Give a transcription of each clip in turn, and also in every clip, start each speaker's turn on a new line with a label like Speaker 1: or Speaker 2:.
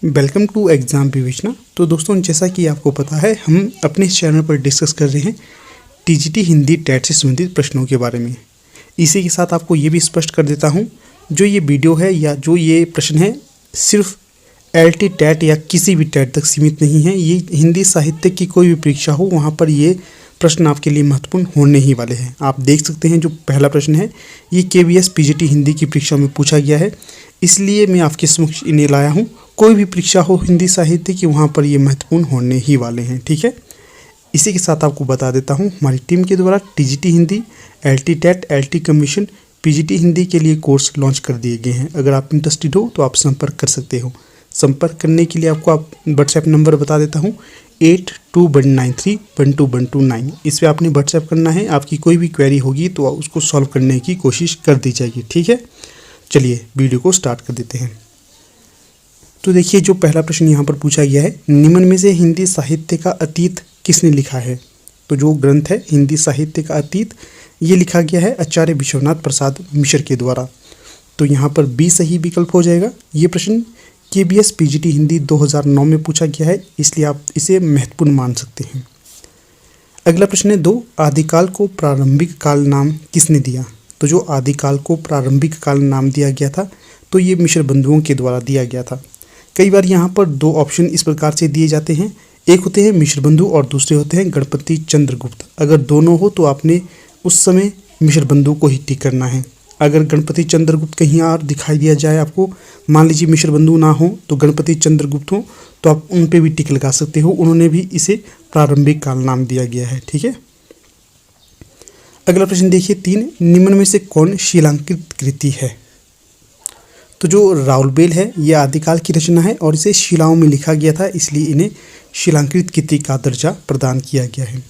Speaker 1: Welcome to exam विवेचना। तो दोस्तों, जैसा कि आपको पता है, हम अपने इस चैनल पर डिस्कस कर रहे हैं टीजीटी हिंदी टेट से संबंधित प्रश्नों के बारे में। इसी के साथ आपको ये भी स्पष्ट कर देता हूँ, जो ये वीडियो है या जो ये प्रश्न है सिर्फ एलटी टेट या किसी भी टेट तक सीमित नहीं है। ये हिंदी साहित्य की कोई भी परीक्षा हो, वहाँ पर ये प्रश्न आपके लिए महत्वपूर्ण होने ही वाले हैं। आप देख सकते हैं, जो पहला प्रश्न है ये केवीएस पीजीटी हिंदी की परीक्षा में पूछा गया है, इसलिए मैं आपके समक्ष इन्हें लाया हूँ। कोई भी परीक्षा हो हिंदी साहित्य की, वहाँ पर ये महत्वपूर्ण होने ही वाले हैं। ठीक है, इसी के साथ आपको बता देता हूँ, हमारी टीम के द्वारा TGT Hindi, LT TET, LT commission, PGT Hindi के लिए कोर्स लॉन्च कर दिए गए हैं। अगर आप इंटरेस्टेड हो तो आप संपर्क कर सकते हो। संपर्क करने के लिए आपको व्हाट्सएप नंबर बता देता हूँ, 8219312129। इस पर आपने व्हाट्सएप करना है। आपकी कोई भी क्वेरी होगी तो उसको सॉल्व करने की कोशिश कर दी जाएगी। ठीक है, चलिए वीडियो को स्टार्ट कर देते हैं। तो देखिए, जो पहला प्रश्न यहाँ पर पूछा गया है, निम्न में से हिंदी साहित्य का अतीत किसने लिखा है। तो जो ग्रंथ है हिंदी साहित्य का अतीत, ये लिखा गया है आचार्य विश्वनाथ प्रसाद मिश्र के द्वारा। तो यहाँ पर बी सही विकल्प हो जाएगा। ये प्रश्न केबीएस पीजीटी हिंदी 2009 में पूछा गया है, इसलिए आप इसे महत्वपूर्ण मान सकते हैं। अगला प्रश्न है 2, आदिकाल को प्रारंभिक काल नाम किसने दिया। तो जो आदिकाल को प्रारंभिक काल नाम दिया गया था, तो ये मिश्र बंधुओं के द्वारा दिया गया था। कई बार यहाँ पर दो ऑप्शन इस प्रकार से दिए जाते हैं, एक होते हैं मिश्र बंधु और दूसरे होते हैं गणपति चंद्रगुप्त। अगर दोनों हो तो आपने उस समय मिश्र बंधु को ही टिक करना है। अगर गणपति चंद्रगुप्त कहीं और दिखाई दिया जाए आपको, मान लीजिए मिश्र बंधु ना हो तो गणपति चंद्रगुप्त हो, तो आप उन पे भी टिक लगा सकते हो। उन्होंने भी इसे प्रारंभिक काल नाम दिया गया है। ठीक है, अगला प्रश्न देखिए 3, निम्न में से कौन शिलांकित कृति है। तो जो राउलबेल है, ये आदिकाल की रचना है और इसे शिलाओं में लिखा गया था, इसलिए इन्हें शिलांकृत कृति का दर्जा प्रदान किया गया है।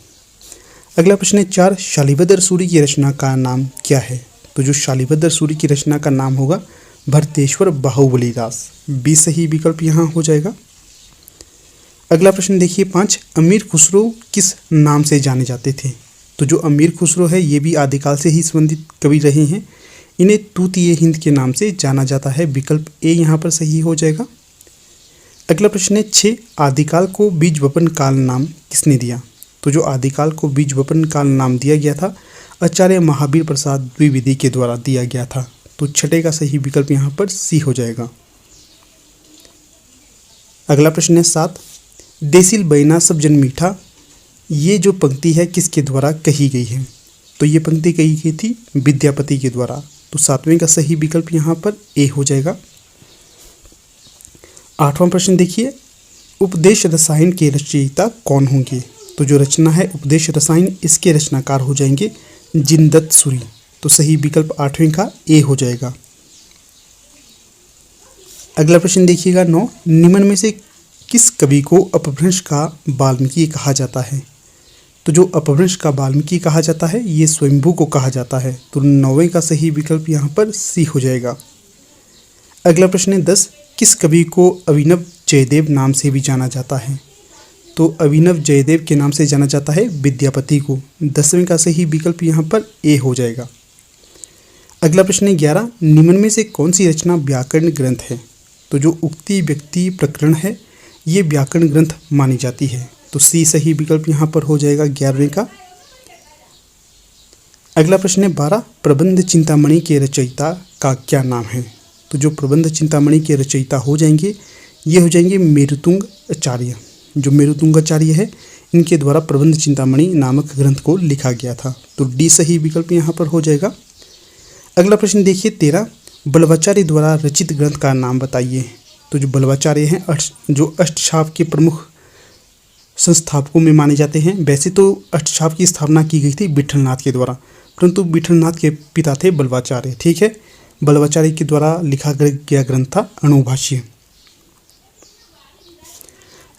Speaker 1: अगला प्रश्न है 4, शालिभद्र सूरी की रचना का नाम क्या है। तो जो शालिभद्र सूरी की रचना का नाम होगा भरतेश्वर बाहुबलीदास। बी सही विकल्प यहाँ हो जाएगा। अगला प्रश्न देखिए 5, अमीर खुसरो किस नाम से जाने जाते थे। तो जो अमीर खुसरो है, ये भी आदिकाल से ही संबंधित कवि रहे हैं। इन्हें तूतीय हिंद के नाम से जाना जाता है। विकल्प ए यहाँ पर सही हो जाएगा। अगला प्रश्न है 6, आदिकाल को बीज वपन काल नाम किसने दिया। तो जो आदिकाल को बीज वपन काल नाम दिया गया था, आचार्य महावीर प्रसाद द्विवेदी के द्वारा दिया गया था। तो छठे का सही विकल्प यहाँ पर सी हो जाएगा। अगला प्रश्न है 7, देसिल बैना सब जन मीठा, ये जो पंक्ति है किसके द्वारा कही गई है। तो ये पंक्ति कही गई थी विद्यापति के द्वारा। तो 7वें का सही विकल्प यहाँ पर ए हो जाएगा। 8वां प्रश्न देखिए, उपदेश रसायन के रचयिता कौन होंगे। तो जो रचना है उपदेश रसायन, इसके रचनाकार हो जाएंगे जिनदत्त सूरी। तो सही विकल्प 8वें का ए हो जाएगा। अगला प्रश्न देखिएगा 9, निम्न में से किस कवि को अपभ्रंश का वाल्मीकि कहा जाता है। तो जो अपभ्रंश का वाल्मीकि कहा जाता है, ये स्वयंभू को कहा जाता है। तो 9वें का सही विकल्प यहाँ पर सी हो जाएगा। अगला प्रश्न है 10, किस कवि को अभिनव जयदेव नाम से भी जाना जाता है। तो अभिनव जयदेव के नाम से जाना जाता है विद्यापति को। 10वें का सही विकल्प यहाँ पर ए हो जाएगा। अगला प्रश्न है 11, निम्न में से कौन सी रचना व्याकरण ग्रंथ है। तो जो उक्ति व्यक्ति प्रकरण है, ये व्याकरण ग्रंथ मानी जाती है। तो सी सही विकल्प यहाँ पर हो जाएगा 11वें का। अगला प्रश्न है 12, प्रबंध चिंतामणि के रचयिता का क्या नाम है। तो जो प्रबंध चिंतामणि के रचयिता हो जाएंगे, ये हो जाएंगे मेरुतुंग आचार्य। जो मेरुतुंग आचार्य है, इनके द्वारा प्रबंध चिंतामणि नामक ग्रंथ को लिखा गया था। तो डी सही विकल्प यहाँ पर हो जाएगा। अगला प्रश्न देखिए 13, बलवाचार्य द्वारा रचित ग्रंथ का नाम बताइए। तो जो बलवाचार्य हैं, जो अष्टछाप के प्रमुख संस्थापकों में माने जाते हैं। वैसे तो अष्टछाप की स्थापना की गई थी विठलनाथ के द्वारा, परंतु विठलनाथ के पिता थे बलवाचार्य। ठीक है, बलवाचार्य के द्वारा लिखा गया ग्रंथ था अणुभाष्य।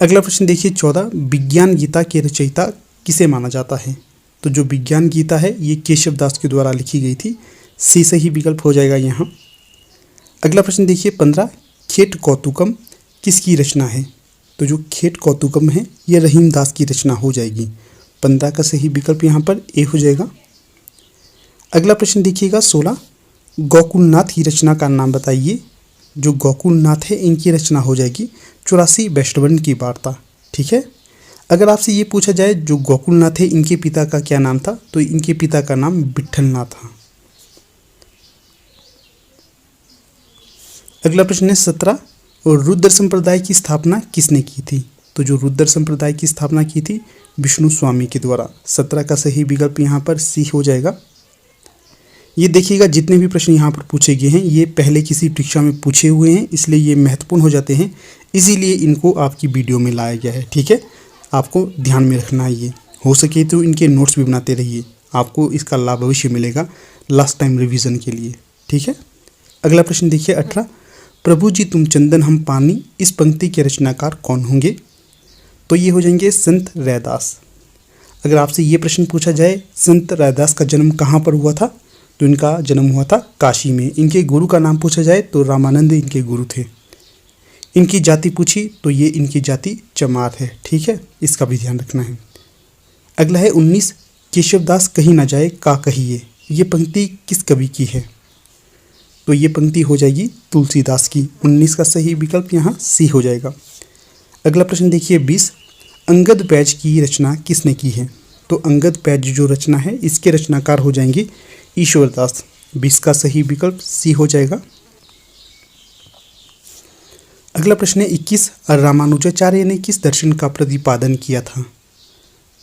Speaker 1: अगला प्रश्न देखिए 14, विज्ञान गीता के रचयिता किसे माना जाता है। तो जो विज्ञान गीता है, ये केशव दास के द्वारा लिखी गई थी। सी सही विकल्प हो जाएगा यहाँ। अगला प्रश्न देखिए 15, खेट कौतुकम किसकी रचना है। तो जो खेट कौतुकम है, ये रहीम दास की रचना हो जाएगी। 15 का सही विकल्प यहाँ पर ए हो जाएगा। अगला प्रश्न देखिएगा 16, गोकुलनाथ की रचना का नाम बताइए। जो गोकुलनाथ है, इनकी रचना हो जाएगी 84 वैष्णवन की वार्ता। ठीक है। अगर आपसे ये पूछा जाए जो गोकुलनाथ है इनके पिता का क्या नाम था, तो इनके पिता का नाम विट्ठलनाथ था। अगला प्रश्न है 17, और रुद्र संप्रदाय की स्थापना किसने की थी? तो जो रुद्र संप्रदाय की स्थापना की थी विष्णु स्वामी के द्वारा। 17 का सही विकल्प यहाँ पर सी हो जाएगा। ये देखिएगा जितने भी प्रश्न यहाँ पर पूछे गए हैं ये पहले किसी परीक्षा में पूछे हुए हैं, इसलिए ये महत्वपूर्ण हो जाते हैं, इसीलिए इनको आपकी वीडियो में लाया गया है। ठीक है, आपको ध्यान में रखना है। ये हो सके तो इनके नोट्स भी बनाते रहिए, आपको इसका लाभ अवश्य मिलेगा लास्ट टाइम रिवीजन के लिए। ठीक है। अगला प्रश्न देखिए 18, प्रभु जी तुम चंदन हम पानी, इस पंक्ति के रचनाकार कौन होंगे? तो ये हो जाएंगे संत रैदास। अगर आपसे ये प्रश्न पूछा जाए संत रैदास का जन्म कहाँ पर हुआ था, तो इनका जन्म हुआ था काशी में। इनके गुरु का नाम पूछा जाए तो रामानंद इनके गुरु थे। इनकी जाति पूछी तो ये इनकी जाति चमार है। ठीक है, इसका भी ध्यान रखना है। अगला है 19, केशवदास कहीं ना जाए का कहिए, ये पंक्ति किस कवि की है? तो ये पंक्ति हो जाएगी तुलसीदास की। 19 का सही विकल्प यहाँ सी हो जाएगा। अगला प्रश्न देखिए 20, अंगद बैज की रचना किसने की है? तो अंगद बैज जो रचना है इसके रचनाकार हो जाएंगे ईश्वरदास। 20 का सही विकल्प सी हो जाएगा। अगला प्रश्न है 21, रामानुजाचार्य ने किस दर्शन का प्रतिपादन किया था?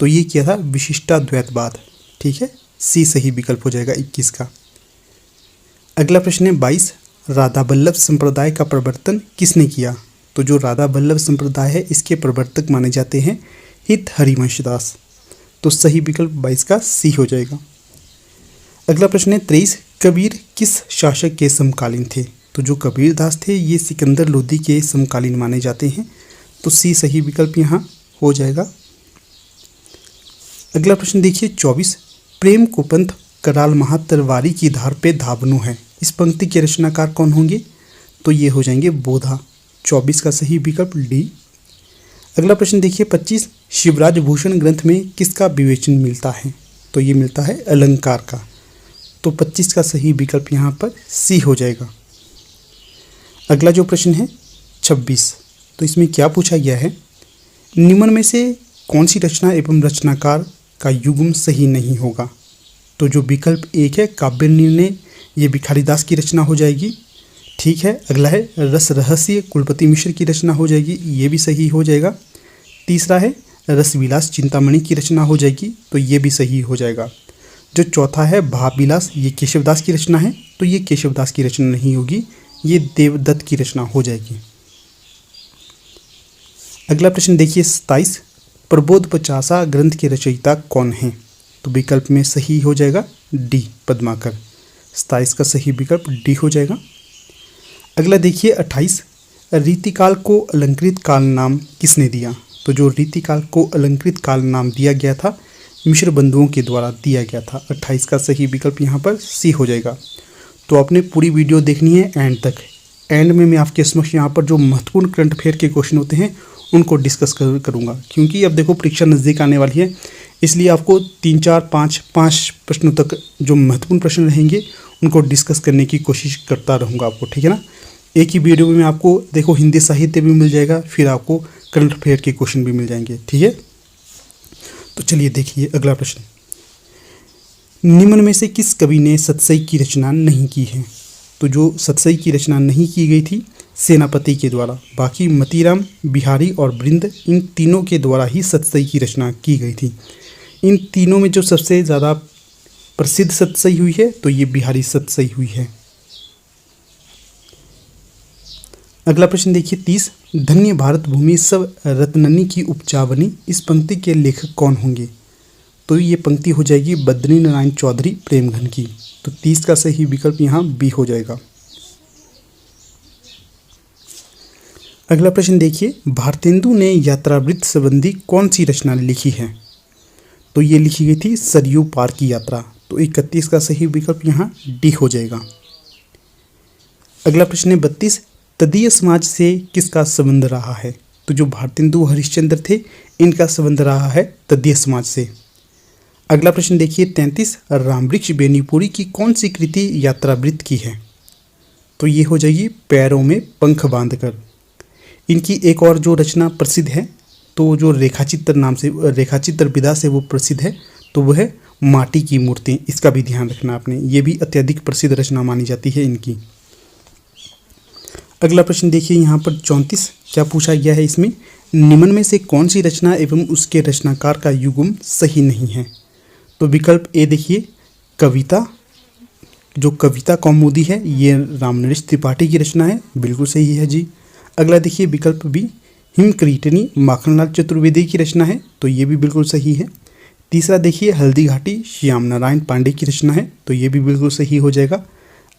Speaker 1: तो ये किया था विशिष्टाद्वैतवाद। ठीक है, सी सही विकल्प हो जाएगा 21 का। अगला प्रश्न है 22, राधा वल्लभ संप्रदाय का प्रवर्तन किसने किया? तो जो राधा वल्लभ संप्रदाय है इसके प्रवर्तक माने जाते हैं हित हरिवंशदास। तो सही विकल्प 22 का सी हो जाएगा। अगला प्रश्न है 23, कबीर किस शासक के समकालीन थे? तो जो कबीरदास थे ये सिकंदर लोदी के समकालीन माने जाते हैं। तो सी सही विकल्प यहाँ हो जाएगा। अगला प्रश्न देखिए 24, प्रेम को पंथ कराल महातरवारी की धार पे धावनु है, इस पंक्ति के रचनाकार कौन होंगे? तो ये हो जाएंगे बोधा। 24 का सही विकल्प डी। अगला प्रश्न देखिए 25, शिवराज भूषण ग्रंथ में किसका विवेचन मिलता है? तो ये मिलता है अलंकार का। तो 25 का सही विकल्प यहाँ पर सी हो जाएगा। अगला जो प्रश्न है 26, तो इसमें क्या पूछा गया है, निम्न में से कौन सी रचना एवं रचनाकार का युग्म सही नहीं होगा? तो जो विकल्प 1 है काव्य निर्णय, ये भिखारीदास की रचना हो जाएगी। ठीक है। अगला है रस रहस्य, कुलपति मिश्र की रचना हो जाएगी, ये भी सही हो जाएगा। तीसरा है रसविलास चिंतामणि की रचना हो जाएगी, तो ये भी सही हो जाएगा। जो चौथा है भावविलास, ये केशवदास की रचना है, तो ये केशवदास की रचना नहीं होगी, ये देवदत्त की रचना हो जाएगी। अगला प्रश्न देखिए 27, प्रबोध 50 ग्रंथ के रचयिता कौन हैं? तो विकल्प में सही हो जाएगा डी पद्माकर। 27 का सही विकल्प डी हो जाएगा। अगला देखिए 28, रीतिकाल को अलंकृत काल नाम किसने दिया? तो जो रीतिकाल को अलंकृत काल नाम दिया गया था मिश्र बंधुओं के द्वारा दिया गया था। 28 का सही विकल्प यहाँ पर सी हो जाएगा। तो आपने पूरी वीडियो देखनी है एंड तक। एंड में मैं आपके समक्ष यहाँ पर जो महत्वपूर्ण करंट अफेयर के क्वेश्चन होते हैं उनको डिस्कस करूँगा, क्योंकि अब देखो परीक्षा नज़दीक आने वाली है, इसलिए आपको 3 4 5 प्रश्नों तक जो महत्वपूर्ण प्रश्न रहेंगे उनको डिस्कस करने की कोशिश करता रहूँगा आपको। ठीक है ना, एक ही वीडियो में आपको देखो हिंदी साहित्य भी मिल जाएगा, फिर आपको करंट अफेयर के क्वेश्चन भी मिल जाएंगे। ठीक है, तो चलिए देखिए अगला प्रश्न, निम्न में से किस कवि ने सतसई की रचना नहीं की है? तो जो सतसई की रचना नहीं की गई थी सेनापति के द्वारा, बाकी मतीराम, बिहारी और वृंद, इन तीनों के द्वारा ही सतसई की रचना की गई थी। इन तीनों में जो सबसे ज़्यादा प्रसिद्ध सतसई हुई है तो ये बिहारी सतसई हुई है। अगला प्रश्न देखिए 30, धन्य भारत भूमि सब रत्ननी की उपजावनी, इस पंक्ति के लेखक कौन होंगे? तो ये पंक्ति हो जाएगी बद्री नारायण चौधरी प्रेमघन की। तो 30 का सही विकल्प यहाँ बी हो जाएगा। अगला प्रश्न देखिए, भारतेंदु ने यात्रावृत्त संबंधी कौन सी रचना लिखी है? तो ये लिखी गई थी सरयू पार की यात्रा। तो 31 का सही विकल्प यहाँ डी हो जाएगा। अगला प्रश्न है 32, तदीय समाज से किसका संबंध रहा है? तो जो भारतेंदु हरिश्चंद्र थे इनका संबंध रहा है तदीय समाज से। अगला प्रश्न देखिए 33, रामवृक्ष बेनीपुरी की कौन सी कृति यात्रावृत्त की है? तो ये हो जाएगी पैरों में पंख बांधकर। इनकी एक और जो रचना प्रसिद्ध है, तो जो रेखाचित्र नाम से, रेखाचित्र विधा से वो प्रसिद्ध है, तो वो है माटी की मूर्ति। इसका भी ध्यान रखना आपने, ये भी अत्यधिक प्रसिद्ध रचना मानी जाती है इनकी। अगला प्रश्न देखिए यहाँ पर 34 क्या पूछा गया है इसमें, निम्न में से कौन सी रचना एवं उसके रचनाकार का युग्म सही नहीं है। तो विकल्प ए देखिए, कविता, जो कविता कौमुदी है ये रामनरेश त्रिपाठी की रचना है, बिल्कुल सही है जी। अगला देखिए विकल्प बी, हिमक्रीटनी माखनलाल चतुर्वेदी की रचना है, तो ये भी बिल्कुल सही है। तीसरा देखिए हल्दी घाटी श्याम नारायण पांडे की रचना है, तो ये भी बिल्कुल सही हो जाएगा।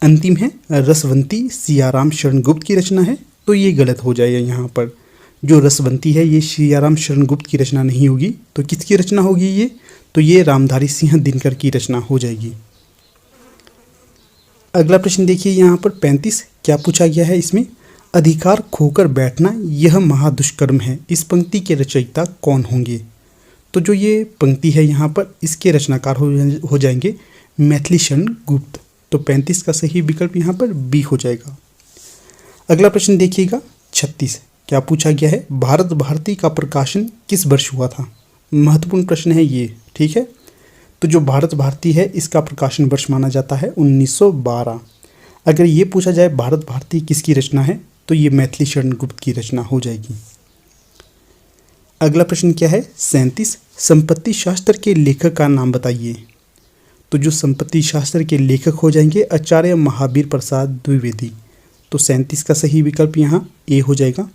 Speaker 1: अंतिम है रसवंती सियाराम शरण गुप्त की रचना है, तो ये गलत हो जाएगा। यहाँ पर जो रसवंती है ये सियाराम शरण गुप्त की रचना नहीं होगी, तो किसकी रचना होगी ये, तो ये रामधारी सिंह दिनकर की रचना हो जाएगी। अगला प्रश्न देखिए यहाँ पर 35 क्या पूछा गया है इसमें, अधिकार खोकर बैठना यह महादुष्कर्म है, इस पंक्ति के रचयिता कौन होंगे। तो जो ये पंक्ति है यहाँ पर, इसके रचनाकार हो जाएंगे मैथिली शरण गुप्त। तो 35 का सही विकल्प यहाँ पर बी हो जाएगा। अगला प्रश्न देखिएगा 36 क्या पूछा गया है, भारत भारती का प्रकाशन किस वर्ष हुआ था। महत्वपूर्ण प्रश्न है ये, ठीक है। तो जो भारत भारती है इसका प्रकाशन वर्ष माना जाता है 1912। अगर ये पूछा जाए भारत भारती किसकी रचना है, तो ये मैथिली शरण गुप्त की रचना हो जाएगी। अगला प्रश्न क्या है 37, संपत्ति शास्त्र के लेखक का नाम बताइए। तो जो संपत्ति शास्त्र के लेखक हो जाएंगे आचार्य महावीर प्रसाद द्विवेदी। तो 37 का सही विकल्प यहाँ ए हो जाएगा।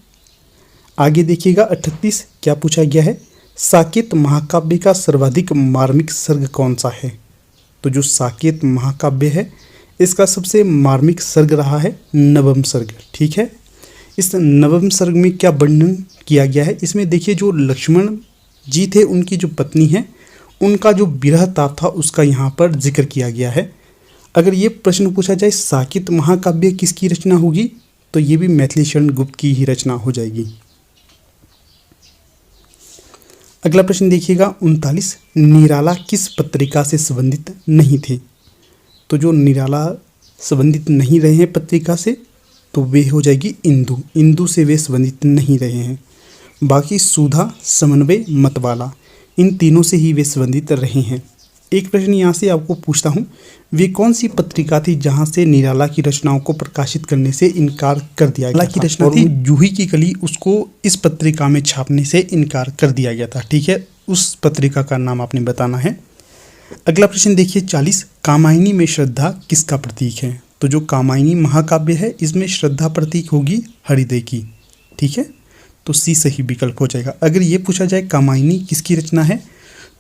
Speaker 1: आगे देखिएगा 38 क्या पूछा गया है, साकेत महाकाव्य का सर्वाधिक मार्मिक सर्ग कौन सा है। तो जो साकेत महाकाव्य है इसका सबसे मार्मिक सर्ग रहा है नवम सर्ग, ठीक है। इस नवम सर्ग में क्या वर्णन किया गया है, इसमें देखिए जो लक्ष्मण जी थे उनकी जो पत्नी है उनका जो विरह ताप था उसका यहाँ पर जिक्र किया गया है। अगर ये प्रश्न पूछा जाए साकेत महाकाव्य किसकी रचना होगी, तो ये भी मैथिली शरण गुप्त की ही रचना हो जाएगी। अगला प्रश्न देखिएगा 39, निराला किस पत्रिका से संबंधित नहीं थे। तो जो निराला संबंधित नहीं रहे हैं पत्रिका से, तो वे हो जाएगी इंदु, इंदु से वे संबंधित नहीं रहे हैं। बाकी सुधा, समन्वय, मतवाला, इन तीनों से ही वे संबंधित रहे हैं। एक प्रश्न यहाँ से आपको पूछता हूँ, वे कौन सी पत्रिका थी जहाँ से निराला की रचनाओं को प्रकाशित करने से इनकार कर दिया गया था। की रचना थी जूही की कली, उसको इस पत्रिका में छापने से इनकार कर दिया गया था, ठीक है। उस पत्रिका का नाम आपने बताना है। अगला प्रश्न देखिए 40, कामायनी में श्रद्धा किसका प्रतीक है। तो जो कामायनी महाकाव्य है इसमें श्रद्धा प्रतीक होगी हृदय की, ठीक है। तो सी सही विकल्प हो जाएगा। अगर ये पूछा जाए कामायनी किसकी रचना है,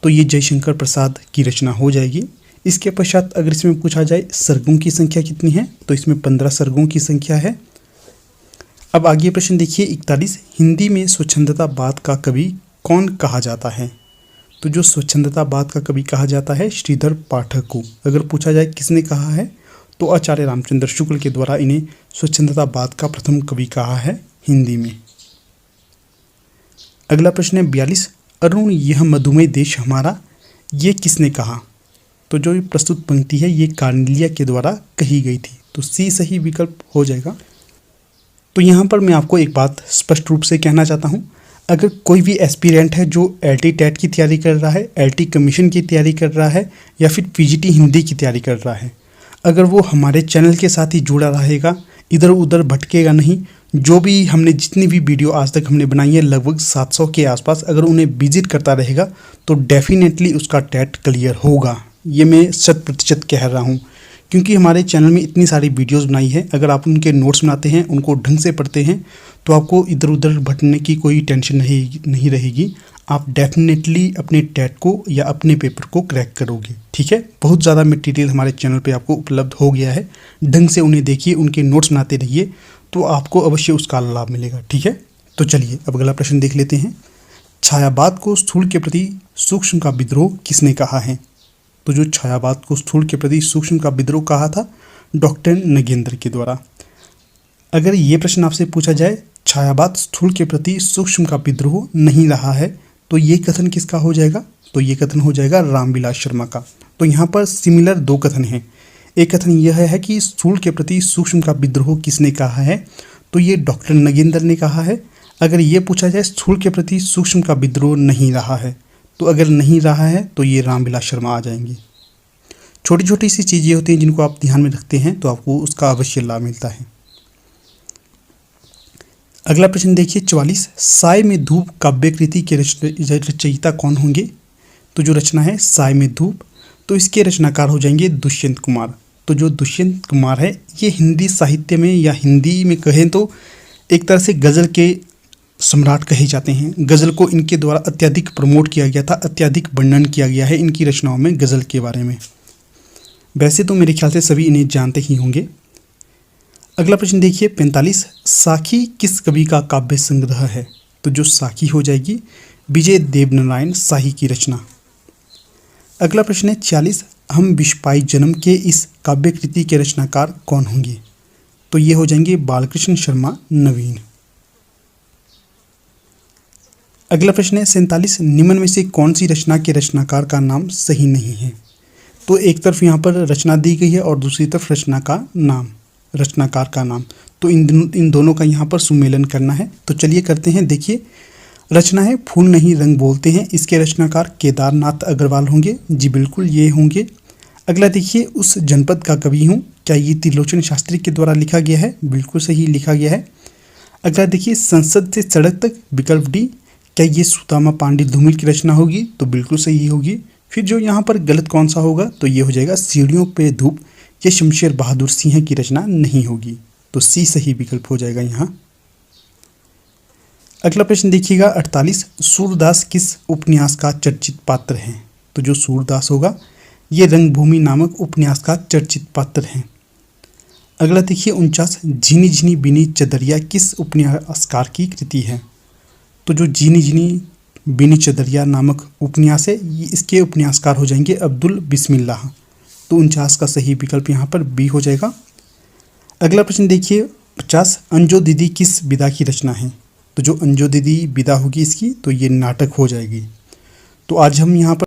Speaker 1: तो ये जयशंकर प्रसाद की रचना हो जाएगी। इसके पश्चात अगर इसमें पूछा जाए सर्गों की संख्या कितनी है, तो इसमें 15 सर्गों की संख्या है। अब आगे प्रश्न देखिए 41, हिंदी में स्वच्छंदतावाद का कवि कौन कहा जाता है। तो जो स्वच्छंदतावाद का कवि कहा जाता है श्रीधर पाठक को। अगर पूछा जाए किसने कहा है, तो आचार्य रामचंद्र शुक्ल के द्वारा इन्हें स्वच्छंदतावाद का प्रथम कवि कहा है हिंदी में। अगला प्रश्न है 42, अरुण यह मधुमेह देश हमारा, ये किसने कहा। तो जो प्रस्तुत पंक्ति है ये कार्नेलिया के द्वारा कही गई थी, तो सी सही विकल्प हो जाएगा। तो यहाँ पर मैं आपको एक बात स्पष्ट रूप से कहना चाहता हूँ, अगर कोई भी एस्पिरेंट है जो LT टेट की तैयारी कर रहा है, LT कमीशन की तैयारी कर रहा है, या फिर PGT हिंदी की तैयारी कर रहा है, अगर वो हमारे चैनल के साथ ही जुड़ा रहेगा, इधर उधर भटकेगा नहीं, जो भी हमने जितनी भी वीडियो आज तक हमने बनाई है लगभग 700 के आसपास, अगर उन्हें विजिट करता रहेगा तो डेफिनेटली उसका टेट क्लियर होगा। ये मैं 100% कह रहा हूँ, क्योंकि हमारे चैनल में इतनी सारी वीडियोस बनाई है। अगर आप उनके नोट्स बनाते हैं, उनको ढंग से पढ़ते हैं, तो आपको इधर उधर भटकने की कोई टेंशन नहीं रहेगी। आप डेफिनेटली अपने टेट को या अपने पेपर को क्रैक करोगे, ठीक है। बहुत ज़्यादा मटेरियल हमारे चैनल पे आपको उपलब्ध हो गया है, ढंग से उन्हें देखिए, उनके नोट्स बनाते रहिए, तो आपको अवश्य उसका लाभ मिलेगा, ठीक है। तो चलिए अब अगला प्रश्न देख लेते हैं। छायावाद को स्थूल के प्रति सूक्ष्म का विद्रोह किसने कहा है। तो जो छायावाद को स्थूल के प्रति सूक्ष्म का विद्रोह कहा था डॉक्टर नगेंद्र के द्वारा। अगर ये प्रश्न आपसे पूछा जाए छायावाद स्थूल के प्रति सूक्ष्म का विद्रोह नहीं रहा है, तो ये कथन किसका हो जाएगा। तो ये कथन हो जाएगा रामविलास शर्मा का। तो यहाँ पर सिमिलर दो कथन हैं। एक कथन यह है कि स्थूल के प्रति सूक्ष्म का विद्रोह किसने कहा है, तो ये डॉक्टर नगेंद्र ने कहा है। अगर ये पूछा जाए स्थूल के प्रति सूक्ष्म का विद्रोह नहीं रहा है, तो अगर नहीं रहा है तो ये रामविलास शर्मा आ जाएंगे। छोटी छोटी सी चीज़ें होती हैं जिनको आप ध्यान में रखते हैं तो आपको उसका अवश्य लाभ मिलता है। अगला प्रश्न देखिए 44, साय में धूप काव्य कृति के रचयिता कौन होंगे? तो जो रचना है साय में धूप, तो इसके रचनाकार हो जाएंगे दुष्यंत कुमार। तो जो दुष्यंत कुमार है ये हिंदी साहित्य में या हिंदी में कहें तो एक तरह से गज़ल के सम्राट कहे जाते हैं। गज़ल को इनके द्वारा अत्यधिक प्रमोट किया गया था, अत्यधिक वर्णन किया गया है इनकी रचनाओं में गज़ल के बारे में। वैसे तो मेरे ख्याल से सभी इन्हें जानते ही होंगे। अगला प्रश्न देखिए 45, साखी किस कवि का काव्य संग्रह है? तो जो साखी हो जाएगी विजय देवनारायण शाही की रचना। अगला प्रश्न है 46, हम विश्वपाई जन्म के इस काव्य कृति के रचनाकार कौन होंगे? तो ये हो जाएंगे बालकृष्ण शर्मा नवीन। अगला प्रश्न है 47, निम्न में से कौन सी रचना के रचनाकार का नाम सही नहीं है? तो एक तरफ यहाँ पर रचना दी गई है और दूसरी तरफ रचनाकार का नाम, तो इन दोनों का यहाँ पर सुमेलन करना है। तो चलिए करते हैं। देखिए रचना है फूल नहीं रंग बोलते हैं, इसके रचनाकार केदारनाथ अग्रवाल होंगे। जी बिल्कुल ये होंगे। अगला देखिए उस जनपद का कवि हूँ, क्या ये त्रिलोचन शास्त्री के द्वारा लिखा गया है? बिल्कुल सही लिखा गया है। अगला देखिए संसद से सड़क तक विकल्प डी, क्या ये सुदामा पांडे धूमिल की रचना होगी? तो बिल्कुल सही होगी। फिर जो यहाँ पर गलत कौन सा होगा? तो ये हो जाएगा सीढ़ियों पे धूप, ये शमशेर बहादुर सिंह की रचना नहीं होगी। तो सी सही विकल्प हो जाएगा यहाँ। अगला प्रश्न देखिएगा 48, सूरदास किस उपन्यास का चर्चित पात्र है? तो जो सूरदास होगा ये रंगभूमि नामक उपन्यास का चर्चित पात्र है। अगला देखिए 49, झिनी झिनी बिनी चदरिया किस उपन्यासकार की कृति है? तो जो झिनी झिनी बिनी चदरिया नामक उपन्यास है इसके उपन्यासकार हो जाएंगे अब्दुल बिस्मिल्लाह। तो 49 का सही विकल्प यहाँ पर बी हो जाएगा। अगला प्रश्न देखिए 50, अंजो दीदी किस विधा की रचना है? तो जो अंजो दीदी विधा होगी इसकी तो ये नाटक हो जाएगी। तो आज हम यहाँ पर